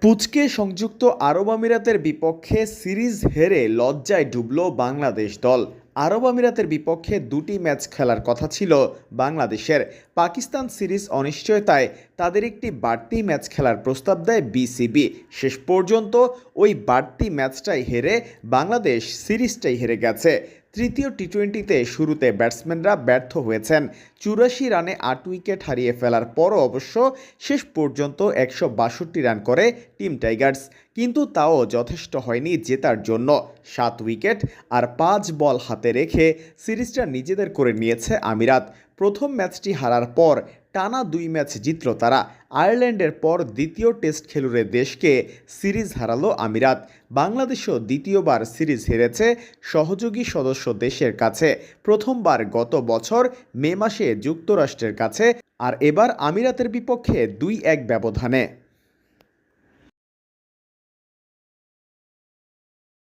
পুচকে সংযুক্ত আরব আমিরাতের বিপক্ষে সিরিজ হেরে লজ্জায় ডুবল বাংলাদেশ দল। আরব আমিরাতের বিপক্ষে দুটি ম্যাচ খেলার কথা ছিল বাংলাদেশের। পাকিস্তান সিরিজ অনিশ্চয়তায় তাদের একটি বাড়তি ম্যাচ খেলার প্রস্তাব দেয় বিসিবি। শেষ পর্যন্ত ওই বাড়তি ম্যাচটাই হেরে বাংলাদেশ সিরিজটাই হেরে গেছে। তৃতীয় টি-20তে শুরুতে ব্যাটসম্যানরা ব্যর্থ হয়েছেন। ৮৪ রানে ৮ উইকেট হারিয়ে ফেলার পরও অবশ্য শেষ পর্যন্ত ১৬২ রান করে টিম টাইগার্স, কিন্তু তাও যথেষ্ট হয়নি জেতার জন্য। ৭ উইকেট আর ৫ বল হাতে রেখে সিরিজটা নিজেদের করে নিয়েছে আমিরাত। প্রথম ম্যাচটি হারার পর টানা ২ ম্যাচ জিতল তারা। আয়ারল্যান্ডের পর দ্বিতীয় টেস্ট খেলুড়ে দেশকে সিরিজ হারালো আমিরাত। বাংলাদেশও দ্বিতীয়বার সিরিজ হেরেছে সহযোগী সদস্য দেশের কাছে, প্রথমবার গত বছর মে মাসে যুক্তরাষ্ট্রের কাছে, আর এবার আমিরাতের বিপক্ষে ২-১ ব্যবধানে।